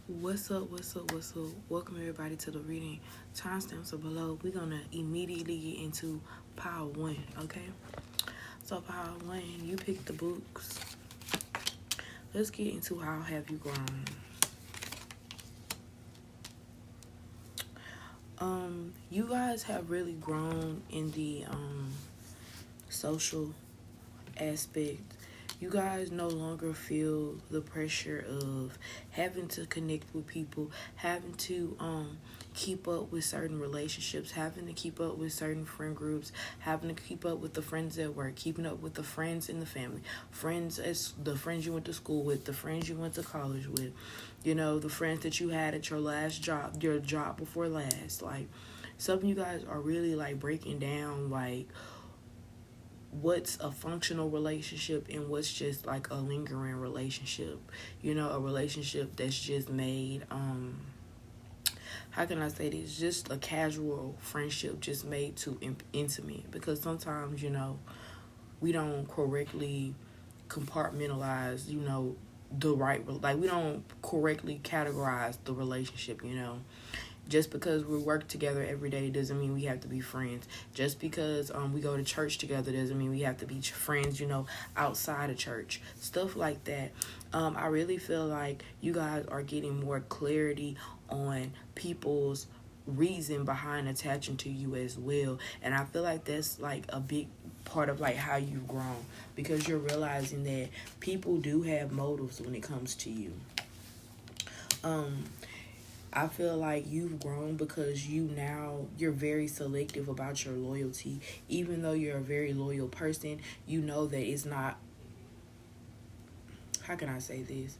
What's up? Welcome everybody to the reading. Timestamps are below. We're gonna immediately get into pile one, okay? So pile one, you pick the books. Let's get into how have you grown. You guys have really grown in the social aspect. You guys no longer feel the pressure of having to connect with people, having to keep up with certain relationships, having to keep up with certain friend groups, having to keep up with the friends at work, keeping up with the friends in the family, friends as the friends you went to school with, the friends you went to college with, the friends that you had at your last job, your job before last. Like, some of you guys are really like breaking down like what's a functional relationship and what's just like a lingering relationship. A relationship that's just made how can I say this, just a casual friendship just made too intimate, because sometimes we don't correctly compartmentalize the right, like we don't correctly categorize the relationship. Just because we work together every day doesn't mean we have to be friends. Just because we go to church together doesn't mean we have to be friends, outside of church. Stuff like that. I really feel like you guys are getting more clarity on people's reason behind attaching to you as well. And I feel like that's like a big part of like how you've grown, because you're realizing that people do have motives when it comes to you. I feel like you've grown because you're very selective about your loyalty. Even though you're a very loyal person, you know that it's not, how can I say this?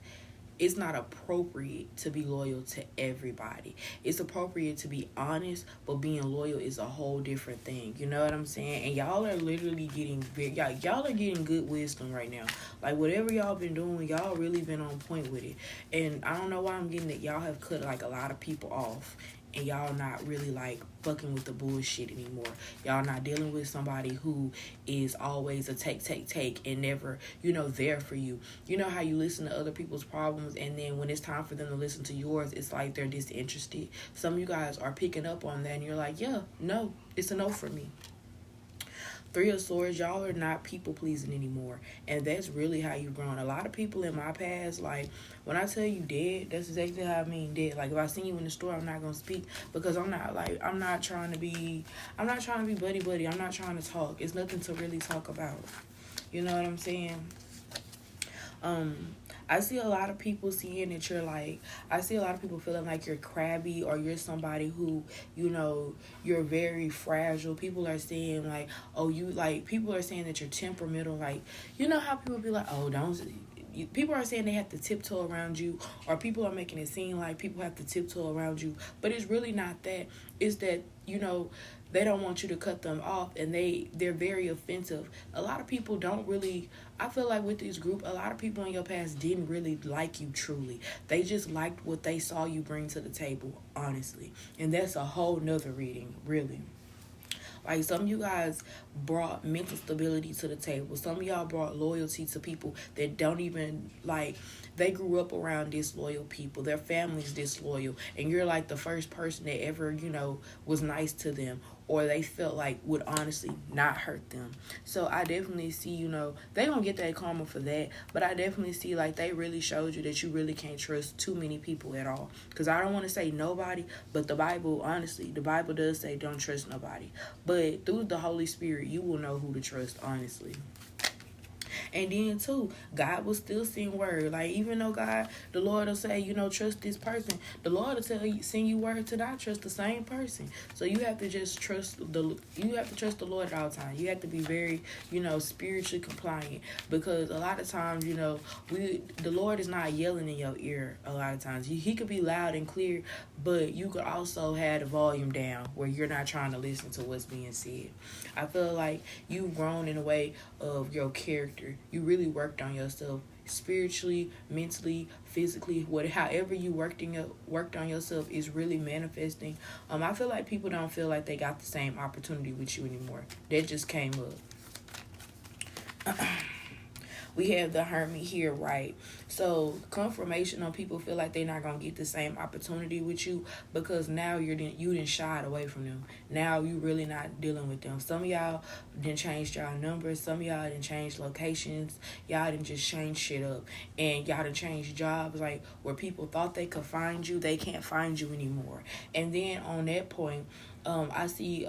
It's not appropriate to be loyal to everybody. It's appropriate to be honest, but being loyal is a whole different thing. You know what I'm saying? And y'all are literally getting y'all are getting good wisdom right now. Like, whatever y'all been doing, y'all really been on point with it. And I don't know why I'm getting that y'all have cut like a lot of people off, and y'all not really like fucking with the bullshit anymore. Y'all not dealing with somebody who is always a take and never, there for you. You know how you listen to other people's problems, and then when it's time for them to listen to yours, it's like they're disinterested. Some of you guys are picking up on that, and you're like, yeah, no, it's a no for me. Three of Swords, y'all are not people pleasing anymore, and that's really how you've grown. A lot of people in my past, like, when I tell you dead, that's exactly how I mean dead. Like, if I see you in the store, I'm not gonna speak, because I'm not trying to be buddy. I'm not trying to talk. It's nothing to really talk about. You know what I'm saying? I see a lot of people seeing that I see a lot of people feeling like you're crabby, or you're somebody who, you're very fragile. People are saying like, oh, people are saying that you're temperamental. Like, you know how people be like, oh, don't. People are saying they have to tiptoe around you, or people are making it seem like people have to tiptoe around you, but it's really not that. It's that, they don't want you to cut them off, and they're very offensive. A lot of people don't really, I feel like with this group, a lot of people in your past didn't really like you truly. They just liked what they saw you bring to the table, honestly. And that's a whole nother reading, really. Like, some of you guys brought mental stability to the table. Some of y'all brought loyalty to people that don't even, like, they grew up around disloyal people. Their family's disloyal. And you're like the first person that ever, was nice to them, or they felt like would honestly not hurt them. So I definitely see, they don't get that karma for that, but I definitely see like they really showed you that you really can't trust too many people at all. Because I don't want to say nobody, but the Bible does say don't trust nobody. But through the Holy Spirit, you will know who to trust, honestly. And then too, God will still send word. Like, even though the Lord will say, trust this person, the Lord will send you word to not trust the same person. So you have to just trust the Lord at all times. You have to be very, spiritually compliant, because a lot of times, the Lord is not yelling in your ear. A lot of times he could be loud and clear, but you could also have the volume down where you're not trying to listen to what's being said. I feel like you've grown in a way of your character. You really worked on yourself spiritually, mentally, physically. However you worked on yourself is really manifesting. I feel like people don't feel like they got the same opportunity with you anymore. That just came up. We have the hermit here, right? So confirmation on people feel like they're not gonna get the same opportunity with you because now you didn't shied away from them. Now you really not dealing with them. Some of y'all didn't change y'all numbers. Some of y'all didn't change locations. Y'all didn't just change shit up, and y'all didn't change jobs. Like where people thought they could find you, they can't find you anymore. And then on that point, I see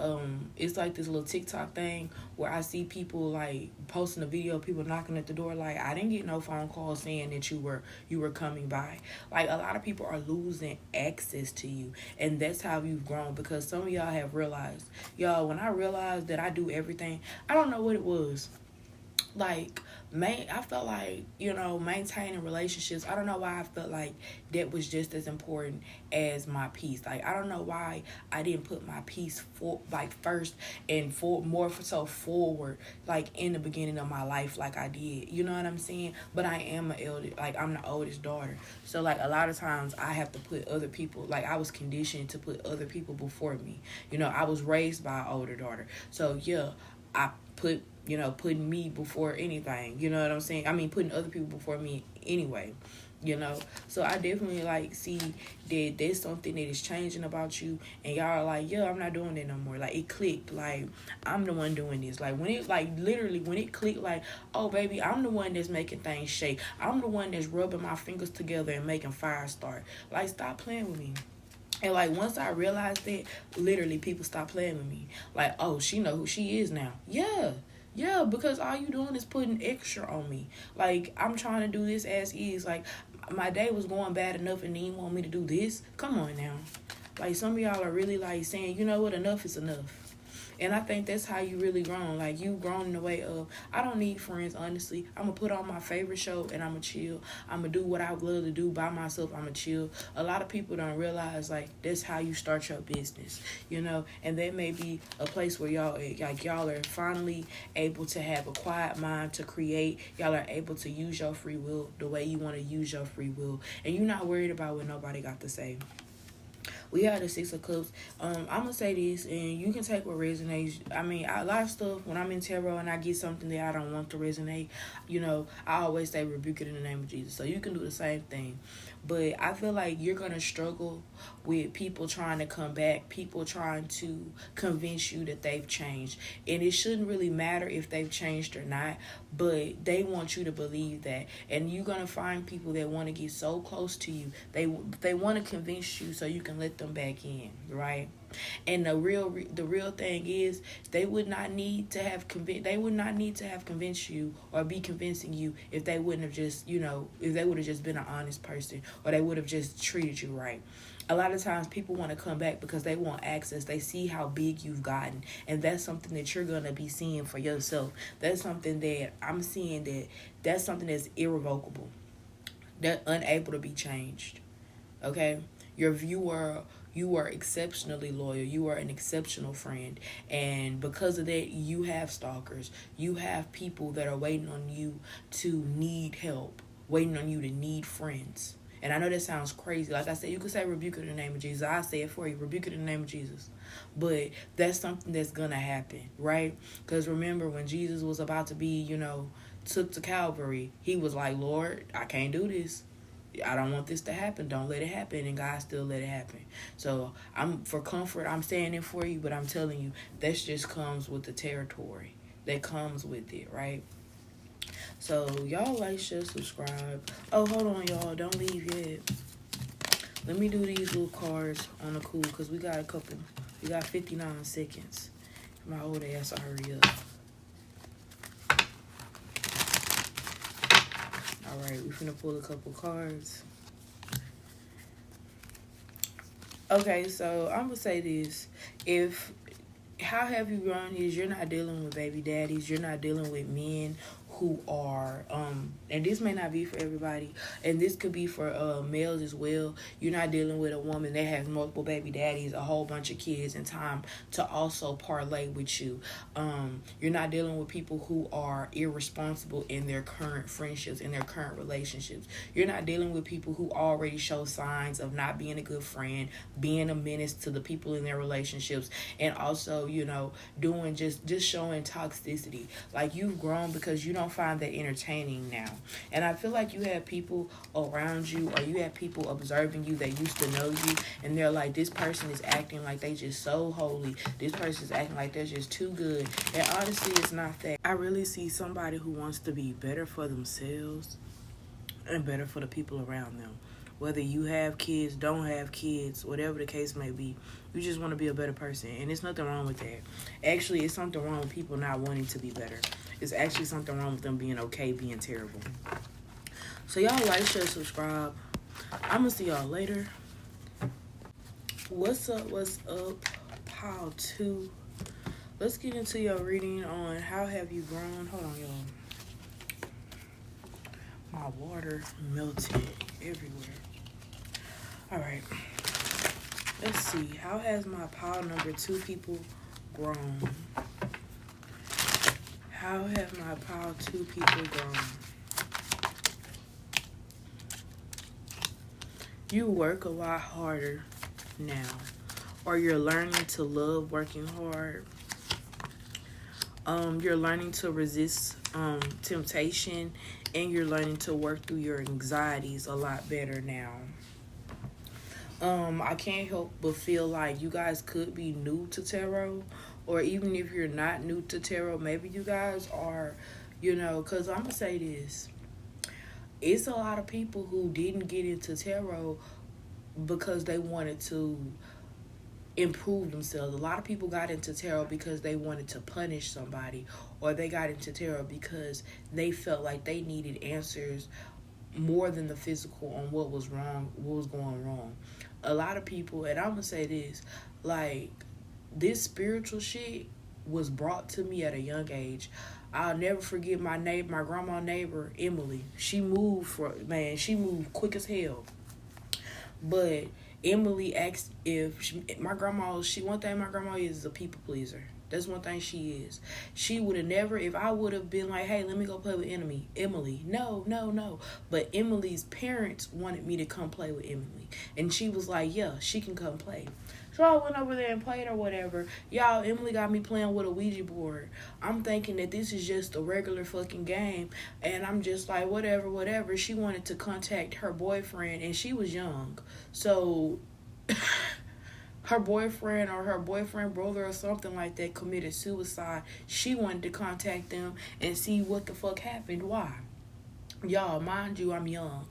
it's like this little TikTok thing where I see people like posting a video of people knocking at the door like, I didn't get no phone call saying that you were coming by. Like a lot of people are losing access to you, and that's how you've grown, because some of y'all have realized, y'all, when I realized that I do everything, I don't know what it was. Like, I felt like, maintaining relationships, I don't know why I felt like that was just as important as my peace. Like, I don't know why I didn't put my peace first and more so forward, like in the beginning of my life, like I did. You know what I'm saying? But I am I'm the oldest daughter, so like a lot of times I have to put other people, like I was conditioned to put other people before me. I was raised by an older daughter, so yeah, I putting me before anything. You know what I'm saying? I mean, putting other people before me anyway. So I definitely see that there's something that is changing about you, and y'all are like, yeah, I'm not doing that no more. Like, it clicked. Like, I'm the one doing this. Like, when it literally when it clicked, like, oh baby, I'm the one that's making things shake. I'm the one that's rubbing my fingers together and making fire start. Like, stop playing with me. And like once I realized that, literally people stopped playing with me. Like, oh, she know who she is now. Yeah, because all you doing is putting extra on me. Like, I'm trying to do this as is. Like, my day was going bad enough and then you want me to do this? Come on now. Like, some of y'all are really like saying, you know what, enough is enough. And I think that's how you really grown. Like, you grown in the way of, I don't need friends, honestly. I'm going to put on my favorite show and I'm going to chill. I'm going to do what I love to do by myself. I'm going to chill. A lot of people don't realize, like, that's how you start your business, And that may be a place where y'all are finally able to have a quiet mind to create. Y'all are able to use your free will the way you want to use your free will. And you're not worried about what nobody got to say. We had the Six of Cups. I'm going to say this, and you can take what resonates. I mean, a lot of stuff, when I'm in tarot and I get something that I don't want to resonate, I always say rebuke it in the name of Jesus. So you can do the same thing. But I feel like you're going to struggle with people trying to come back, people trying to convince you that they've changed. And it shouldn't really matter if they've changed or not, but they want you to believe that. And you're going to find people that want to get so close to you. They want to convince you so you can let them back in, right? And the real thing is, they would not need to have convinced you or be convincing you if they wouldn't have just, if they would have just been an honest person, or they would have just treated you right. A lot of times people want to come back because they want access. They see how big you've gotten, and that's something that you're going to be seeing for yourself. That's something that I'm seeing, that's something that's irrevocable. They're unable to be changed. Okay? You are exceptionally loyal. You are an exceptional friend. And because of that, you have stalkers. You have people that are waiting on you to need help, waiting on you to need friends. And I know that sounds crazy. Like I said, you could say rebuke it in the name of Jesus. I'll say it for you. Rebuke it in the name of Jesus. But that's something that's going to happen, right? Because remember, when Jesus was about to be, took to Calvary, he was like, Lord, I can't do this. I don't want this to happen. Don't let it happen. And God still let it happen. So for comfort, I'm saying it for you, but I'm telling you, that just comes with the territory. That comes with it, right? So y'all like, share, subscribe. Oh, hold on, y'all. Don't leave yet. Let me do these little cards on the cool, because we got 59 seconds. My old ass will hurry up. Alright, we're finna pull a couple cards. Okay, so I'm gonna say this. How have you grown is you're not dealing with baby daddies. You're not dealing with men who are, and this may not be for everybody, and this could be for males as well. You're not dealing with a woman that has multiple baby daddies, a whole bunch of kids, and time to also parlay with you. You're not dealing with people who are irresponsible in their current friendships, in their current relationships. You're not dealing with people who already show signs of not being a good friend, being a menace to the people in their relationships, and also, doing just showing toxicity. Like, you've grown because you don't don't find that entertaining now. And I feel like you have people around you, or you have people observing you that used to know you, and they're like, this person is acting like they just so holy. This person is acting like they're just too good. And honestly, it's not that. I really see somebody who wants to be better for themselves and better for the people around them. Whether you have kids, don't have kids, whatever the case may be, you just want to be a better person. And there's nothing wrong with that. Actually, it's something wrong with people not wanting to be better. It's actually something wrong with them being okay, being terrible. So y'all like, share, subscribe. I'm going to see y'all later. What's up, pile 2. Let's get into your reading on how have you grown. Hold on, y'all. My water melted everywhere. All right. Let's see. How has my pile number 2 people grown? How have my pile 2 people grown? You work a lot harder now, or you're learning to love working hard. You're learning to resist temptation, and you're learning to work through your anxieties a lot better now. I can't help but feel like you guys could be new to tarot, or even if you're not new to tarot, maybe you guys are, because I'm going to say this. It's a lot of people who didn't get into tarot because they wanted to improve themselves. A lot of people got into tarot because they wanted to punish somebody, or they got into tarot because they felt like they needed answers more than the physical on what was wrong, what was going wrong. A lot of people, and I'm gonna say this, like, this spiritual shit was brought to me at a young age. I'll never forget my grandma neighbor, Emily. She moved quick as hell. But Emily asked if one thing my grandma is a people pleaser. That's one thing she is. She would have never, if I would have been like, hey, let me go play with Emily. No. But Emily's parents wanted me to come play with Emily. And she was like, yeah, she can come play. So I went over there and played or whatever. Y'all, Emily got me playing with a Ouija board. I'm thinking that this is just a regular fucking game. And I'm just like, whatever. She wanted to contact her boyfriend, and she was young. So her boyfriend or her boyfriend brother or something like that committed suicide. She wanted to contact them and see what the fuck happened. Why? Y'all, mind you, I'm young.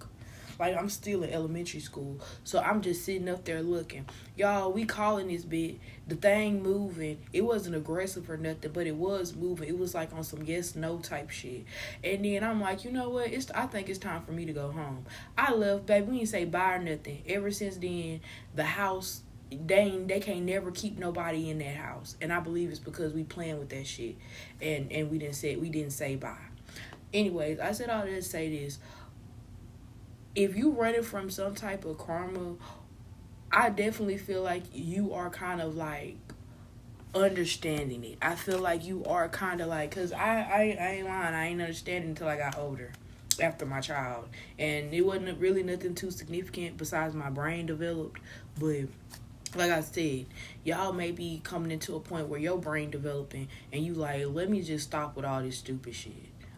Like, I'm still in elementary school. So I'm just sitting up there looking. Y'all, we calling this bit, the thing moving. It wasn't aggressive or nothing, but it was moving. It was like on some yes, no type shit. And then I'm like, you know what? I think it's time for me to go home. I left, baby. We didn't say bye or nothing. Ever since then, the house, they can't never keep nobody in that house. And I believe it's because we playing with that shit. And we didn't say bye. Anyways, I said all that to say this. If you running from some type of karma, I definitely feel like you are kind of like understanding it. I feel like you are kind of like, because I ain't lying, I ain't understanding until I got older, after my child. And it wasn't really nothing too significant besides my brain developed. But like I said, y'all may be coming into a point where your brain developing and you like, let me just stop with all this stupid shit.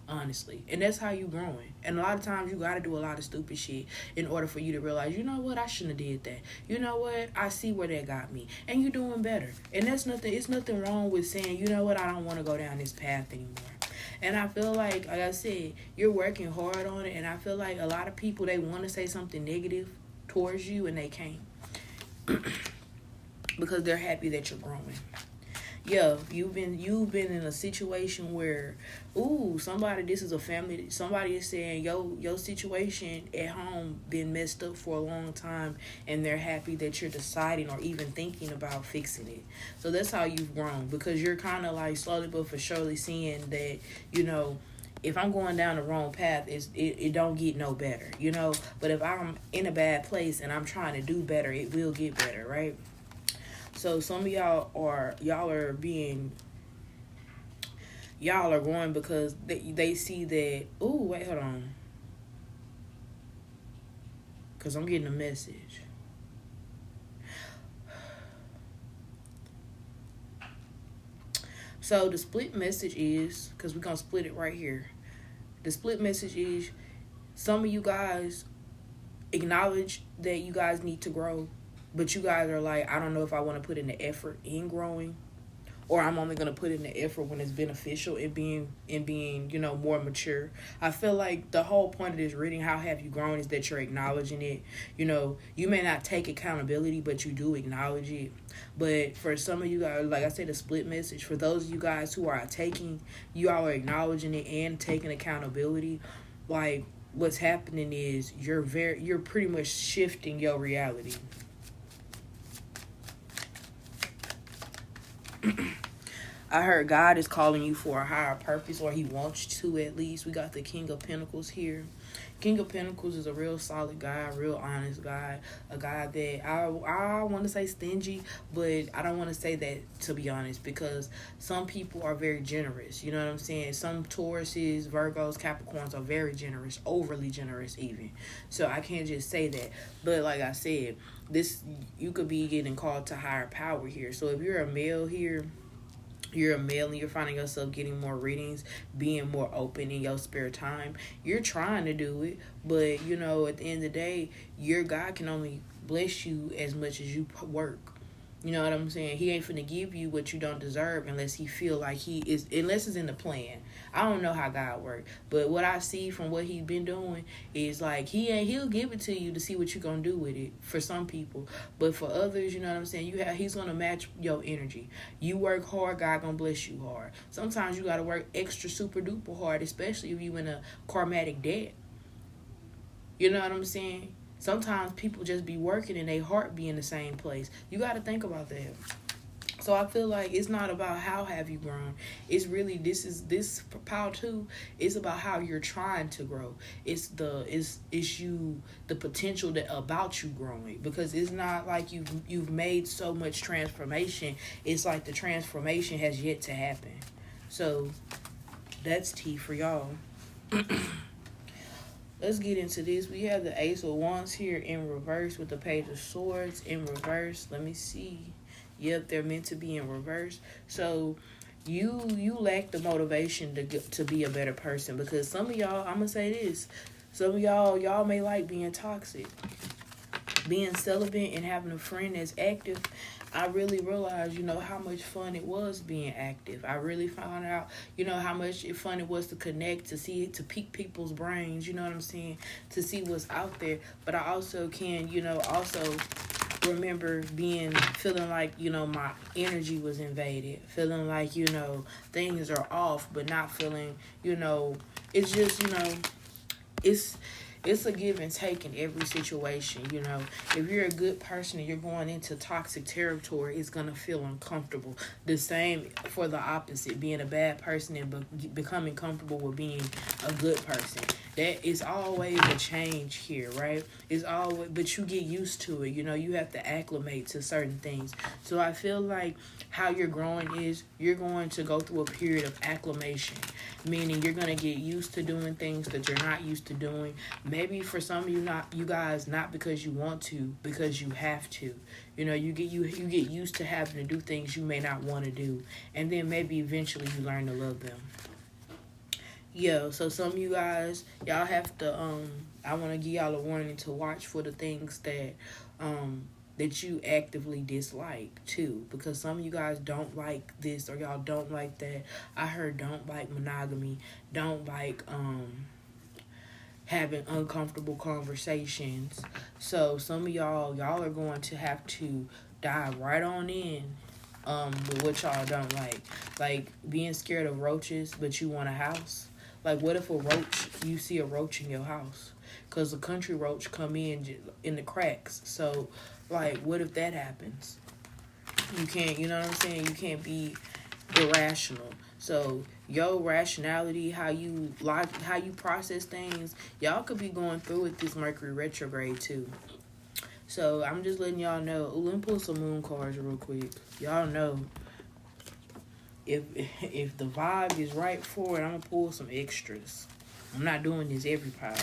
Honestly. And that's how you growing. And a lot of times you got to do a lot of stupid shit in order for you to realize, you know what, I shouldn't have did that. You know what, I see where that got me. And you're doing better. And it's nothing wrong with saying, you know what, I don't want to go down this path anymore. And I feel like I said, you're working hard on it. And I feel like a lot of people, they want to say something negative towards you and they can't. Because they're happy that you're growing. Yeah, you've been in a situation where, this is a family. Somebody is saying your situation at home been messed up for a long time, and they're happy that you're deciding or even thinking about fixing it. So that's how you've grown, because you're kind of like slowly but for surely seeing that, if I'm going down the wrong path, it don't get no better, But if I'm in a bad place and I'm trying to do better, it will get better, right? So some of y'all are going because they see that, wait, hold on. Because I'm getting a message. So the split message is, because we're going to split it right here. The split message is some of you guys acknowledge that you guys need to grow, but you guys are like, I don't know if I want to put in the effort in growing, or I'm only gonna put in the effort when it's beneficial and being more mature. I feel like the whole point of this reading, how have you grown, is that you're acknowledging it. You may not take accountability, but you do acknowledge it. But for some of you guys, like I said, a split message. For those of you guys who are taking, you all are acknowledging it and taking accountability. Like, what's happening is you're pretty much shifting your reality. I heard God is calling you for a higher purpose, or he wants you to, at least. We got the King of Pentacles here. King of Pentacles is a real solid guy, real honest guy, a guy that I want to say stingy, but I don't want to say that, to be honest, because some people are very generous. You know what I'm saying? Some Tauruses, Virgos, Capricorns are very generous, overly generous even. So I can't just say that. But like I said, you could be getting called to higher power here. So if you're a male here, you're a male and you're finding yourself getting more readings, being more open in your spare time, you're trying to do it, but at the end of the day, your God can only bless you as much as you work. You know what I'm saying? He ain't finna give you what you don't deserve unless he feel like unless it's in the plan. I don't know how God works, but what I see from what he's been doing is like he'll give it to you to see what you're gonna do with it for some people. But for others, you know what I'm saying, he's gonna match your energy. You work hard, God gonna bless you hard. Sometimes you gotta work extra super duper hard, especially if you in a karmatic debt. You know what I'm saying? Sometimes people just be working and their heart be in the same place. You got to think about that. So I feel like it's not about how have you grown. It's really, this power too. It's about how you're trying to grow. It's the potential that about you growing, because it's not like you've made so much transformation. It's like the transformation has yet to happen. So that's tea for y'all. Let's get into this. We have the Ace of Wands here in reverse with the Page of Swords in reverse. Let me see. Yep, they're meant to be in reverse. So you lack the motivation to be a better person, because some of y'all, I'm going to say this, some of y'all may like being toxic. Being celibate and having a friend that's active, I really realized, how much fun it was being active. I really found out, how much fun it was to connect, to pique people's brains, you know what I'm saying, to see what's out there. But I also can, also remember feeling like, my energy was invaded, feeling like, things are off, but not feeling, it's just, it's a give and take in every situation. If you're a good person and you're going into toxic territory, it's going to feel uncomfortable. The same for the opposite, being a bad person and becoming comfortable with being a good person. That is always a change here, right? It's always, but you get used to it. You have to acclimate to certain things. So I feel like how you're growing is you're going to go through a period of acclimation, meaning you're going to get used to doing things that you're not used to doing. Maybe for some of you guys, not because you want to, because you have to. You get used to having to do things you may not want to do, and then maybe eventually you learn to love them. Yeah, so some of you guys, y'all have to, I want to give y'all a warning to watch for the things that you actively dislike too, because some of you guys don't like this, or y'all don't like that. I heard don't like monogamy, don't like having uncomfortable conversations. So some of y'all are going to have to dive right on in with what y'all don't like being scared of roaches, but you want a house. Like, what if you see a roach in your house? Because the country roach come in the cracks. So, like, what if that happens? You can't, you know what I'm saying? You can't be irrational. So, your rationality, how you process things, y'all could be going through with this Mercury retrograde, too. So, I'm just letting y'all know. Ooh, let me pull some moon cards real quick. Y'all know. If the vibe is right for it, I'm going to pull some extras. I'm not doing this every pile,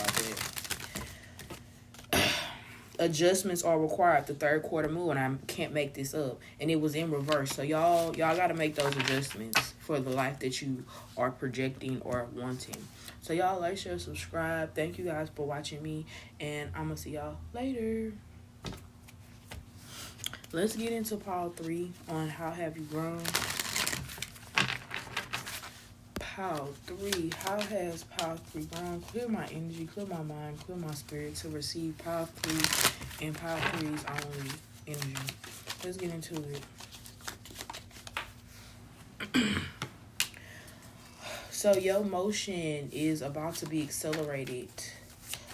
but adjustments are required. The third quarter moon, and I can't make this up. And it was in reverse. So y'all got to make those adjustments for the life that you are projecting or wanting. So y'all like, share, subscribe. Thank you guys for watching me, and I'm gonna see y'all later. Let's get into pile 3 on how have you grown. Pile 3, how has pile 3 grown? Clear my energy, clear my mind, clear my spirit to receive pile 3 and pile 3's only energy. Let's get into it. So your motion is about to be accelerated.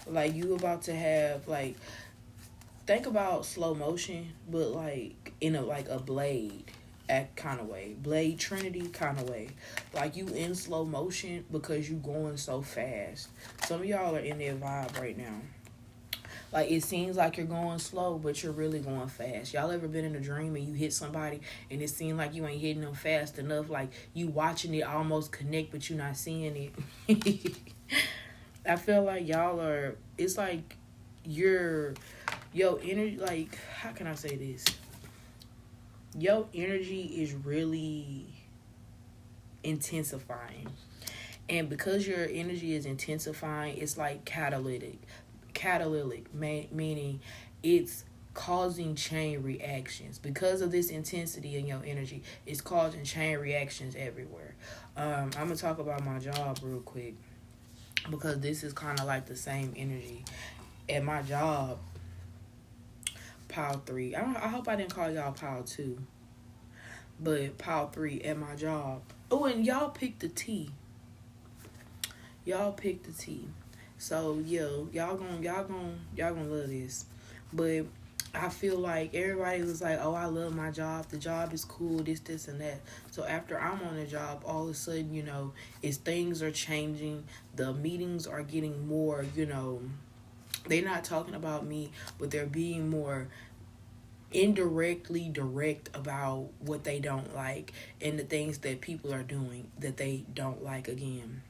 Like you about to have, like, think about slow motion, but like in a blade act kind of way, Blade Trinity kind of way. Like you in slow motion because you going so fast. Some of y'all are in their vibe right now. Like it seems like you're going slow, but you're really going fast. Y'all ever been in a dream and you hit somebody and it seemed like you ain't hitting them fast enough? Like you watching it almost connect, but you're not seeing it. I feel like y'all are, it's like your energy, like, how can I say this? Your energy is really intensifying. And because your energy is intensifying, it's like catalytic, meaning it's causing chain reactions. Because of this intensity in your energy, it's causing chain reactions everywhere. I'm going to talk about my job real quick, because this is kind of like the same energy. At my job, pile 3. I hope I didn't call y'all pile 2. But pile 3 at my job. Oh, and y'all picked the T. So y'all gonna love this. But I feel like everybody was like, oh, I love my job. The job is cool, this, and that. So after I'm on the job, all of a sudden, it's things are changing. The meetings are getting more, they're not talking about me, but they're being more indirectly direct about what they don't like and the things that people are doing that they don't like again.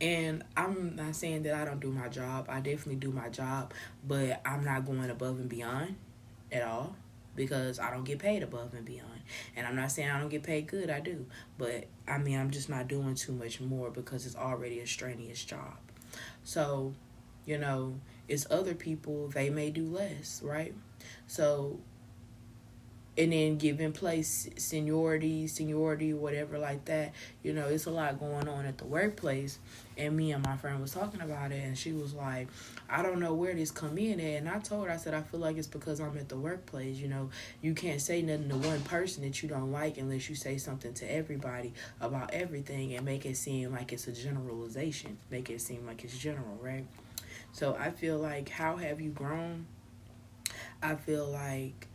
And I'm not saying that I don't do my job. I definitely do my job, but I'm not going above and beyond at all, because I don't get paid above and beyond. And I'm not saying I don't get paid good, I do. But, I'm just not doing too much more because it's already a strenuous job. So, it's other people, they may do less, right? So, and then giving place seniority, whatever like that. It's a lot going on at the workplace. And me and my friend was talking about it, and she was like, I don't know where this come in at. And I told her, I said, I feel like it's because I'm at the workplace. You can't say nothing to one person that you don't like unless you say something to everybody about everything and make it seem like it's a generalization. Make it seem like it's general, right? So I feel like, how have you grown? I feel like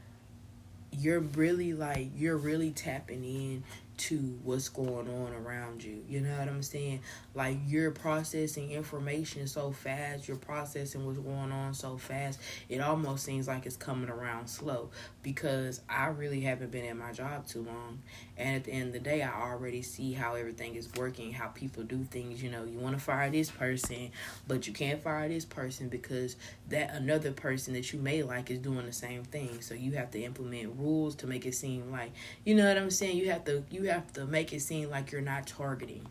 you're really tapping in to what's going on around you. You know what I'm saying? Like, you're processing information so fast. You're processing what's going on so fast. It almost seems like it's coming around slow, because I really haven't been at my job too long. And at the end of the day, I already see how everything is working, how people do things. You want to fire this person, but you can't fire this person because that another person that you may like is doing the same thing. So you have to implement rules to make it seem like, you know what I'm saying? You have to make it seem like you're not targeting.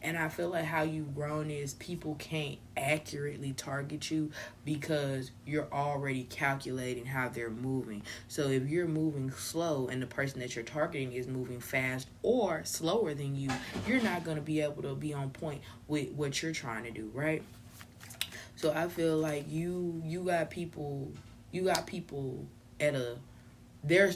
And I feel like how you've grown is people can't accurately target you because you're already calculating how they're moving. So if you're moving slow and the person that you're targeting is moving fast or slower than you, you're not going to be able to be on point with what you're trying to do, right? So I feel like you got people at a, they're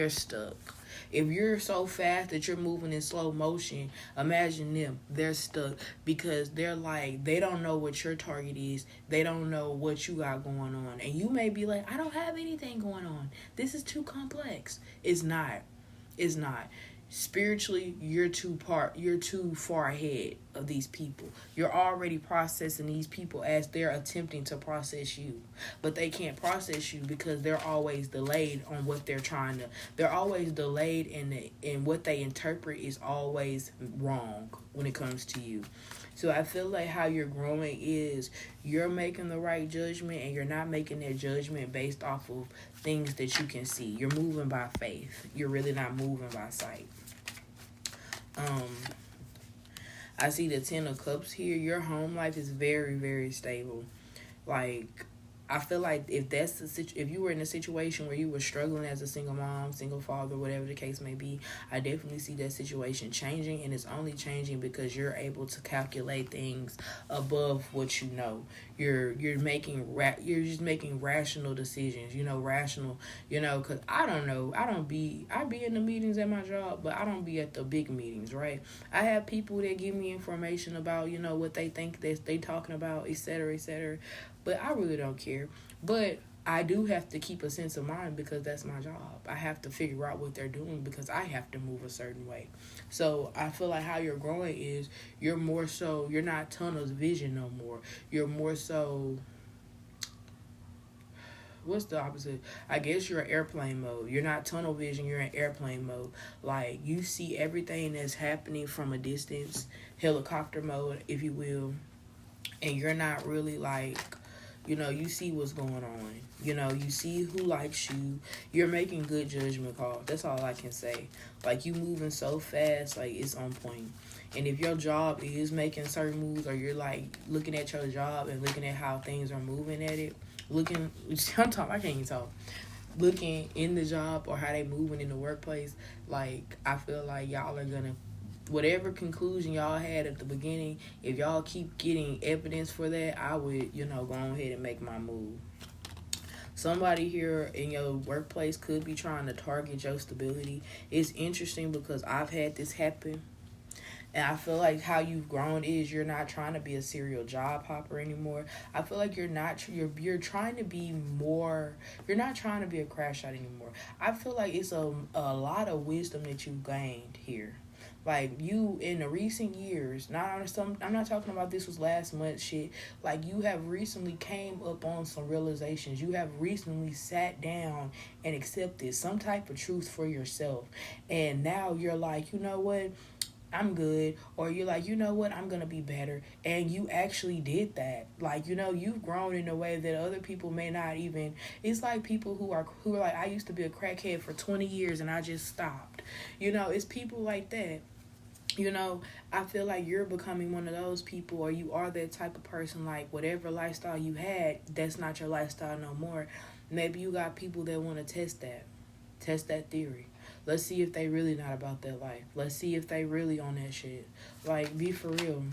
stuck. If you're so fast that you're moving in slow motion, imagine them. They're stuck because they're like, they don't know what your target is. They don't know what you got going on. And you may be like, I don't have anything going on. This is too complex. It's not. Spiritually, you're too far ahead of these people. You're already processing these people as they're attempting to process you, but they can't process you because they're always delayed on what they're trying to. They're always delayed in what they interpret is always wrong, when it comes to you. So I feel like how you're growing is you're making the right judgment, and you're not making that judgment based off of things that you can see. You're moving by faith. You're really not moving by sight. I see the 10 of Cups here. Your home life is very, very stable. Like, I feel like if you were in a situation where you were struggling as a single mom, single father, whatever the case may be, I definitely see that situation changing, and it's only changing because you're able to calculate things above what you know. You're just making rational decisions. Rational. Because I don't know. I be in the meetings at my job, but I don't be at the big meetings, right? I have people that give me information about what they think that they talking about, etc., etc. But I really don't care. But I do have to keep a sense of mind because that's my job. I have to figure out what they're doing because I have to move a certain way. So I feel like how you're growing is you're not tunnel vision no more. You're more so, what's the opposite? I guess you're in airplane mode. You're not tunnel vision, you're in airplane mode. Like, you see everything that's happening from a distance, helicopter mode, if you will. And you're not really like, you see what's going on. You see who likes you. You're making good judgment calls. That's all I can say. Like, you moving so fast, like, it's on point. And if your job is making certain moves, or you're, like, looking at your job and looking at how things are moving at it, I can't even talk. Looking in the job or how they moving in the workplace, like, I feel like y'all are gonna, whatever conclusion y'all had at the beginning, if y'all keep getting evidence for that, I would, go ahead and make my move. Somebody here in your workplace could be trying to target your stability. It's interesting because I've had this happen. And I feel like how you've grown is you're not trying to be a serial job hopper anymore. I feel like you're trying to be more, you're not trying to be a crash out anymore. I feel like it's a lot of wisdom that you've gained here. Like, you, in the recent years, I'm not talking about this was last month shit. Like, you have recently came up on some realizations. You have recently sat down and accepted some type of truth for yourself. And now you're like, you know what? I'm good. Or you're like, you know what? I'm going to be better. And you actually did that. Like, you've grown in a way that other people may not even. It's like people who are like, I used to be a crackhead for 20 years and I just stopped. It's people like that. I feel like you're becoming one of those people, or you are that type of person, like, whatever lifestyle you had, that's not your lifestyle no more. Maybe you got people that want to test that theory. Let's see if they really not about that life. Let's see if they really on that shit. Like, be for real.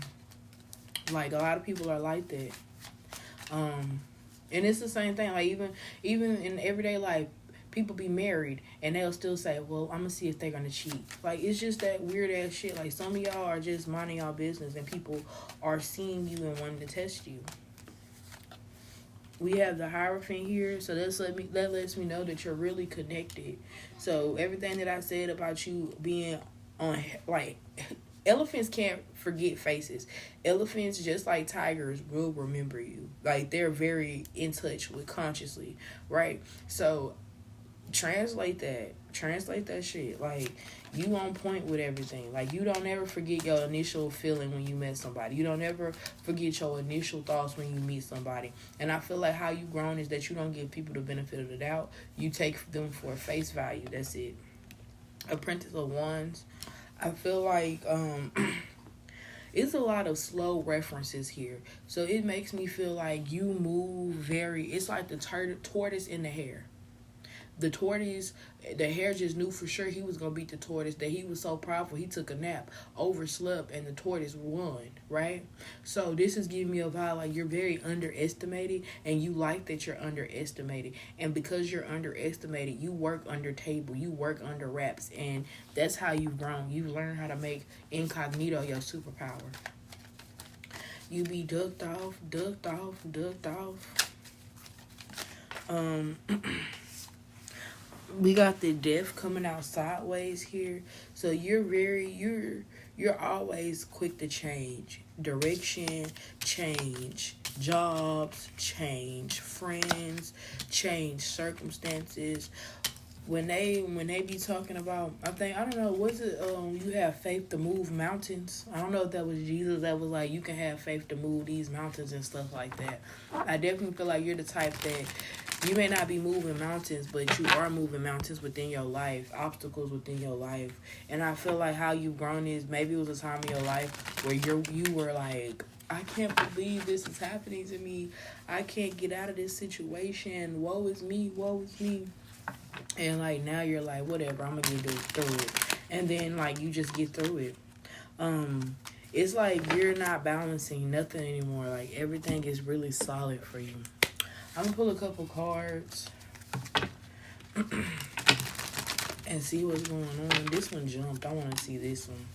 Like, a lot of people are like that. And it's the same thing. Like, even in everyday life, people be married and they'll still say, well, I'm gonna see if they're gonna cheat. Like, it's just that weird ass shit. Like, some of y'all are just minding y'all business and people are seeing you and wanting to test you. We have the Hierophant here, so that lets me know that you're really connected. So everything that I said about you being on, like, elephants can't forget faces. Elephants, just like tigers, will remember you. Like, they're very in touch with consciously, right? So translate that shit. Like, you on point with everything. Like, you don't ever forget your initial feeling when you met somebody. You don't ever forget your initial thoughts when you meet somebody. And I feel like how you grown is that you don't give people the benefit of the doubt. You take them for face value. That's it. Apprentice of Wands. I feel like it's a lot of slow references here. So it makes me feel like you move it's like the tortoise in the hare. The tortoise, the hare just knew for sure he was going to beat the tortoise, that he was so powerful, he took a nap, overslept, and the tortoise won, right? So this is giving me a vibe like you're very underestimated, and you like that you're underestimated. And because you're underestimated, you work under table, you work under wraps, and that's how you've grown. You've learned how to make incognito your superpower. You be ducked off. We got the Death coming out sideways here. So you're always quick to change. Direction, change. Jobs, change. Friends, change. Circumstances. when they be talking about, I don't know, was it you have faith to move mountains? I don't know if that was Jesus that was like, you can have faith to move these mountains and stuff like that. I definitely feel like you're the type that you may not be moving mountains, but you are moving mountains within your life, obstacles within your life. And I feel like how you've grown is, maybe it was a time in your life where you were like, I can't believe this is happening to me. I can't get out of this situation. Woe is me, woe is me. And like now you're like, whatever, I'm gonna get through it. And then like you just get through it. It's like you're not balancing nothing anymore. Like everything is really solid for you. I'm gonna pull a couple cards and see what's going on. This one jumped. I want to see this one.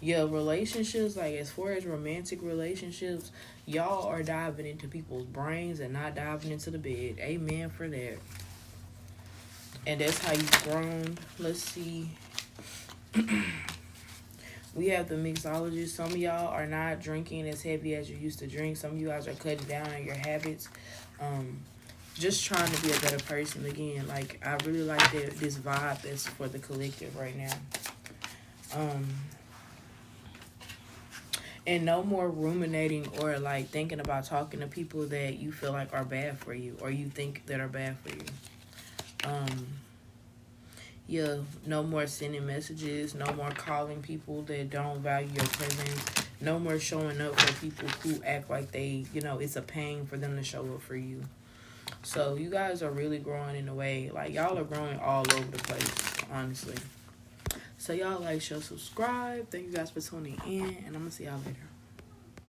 Yeah, relationships, like as far as romantic relationships, y'all are diving into people's brains and not diving into the bed. Amen for that. And that's how you've grown. Let's see. We have the mixologist. Some of y'all are not drinking as heavy as you used to drink. Some of you guys are cutting down on your habits. Just trying to be a better person again. Like, I really like this vibe that's for the collective right now. And no more ruminating or like thinking about talking to people that you feel like are bad for you or you think that are bad for you. Yeah, no more sending messages, no more calling people that don't value your presence, no more showing up for people who act like they, it's a pain for them to show up for you. So you guys are really growing in a way, like y'all are growing all over the place, honestly. So y'all like, share, subscribe. Thank you guys for tuning in, and I'm gonna see y'all later.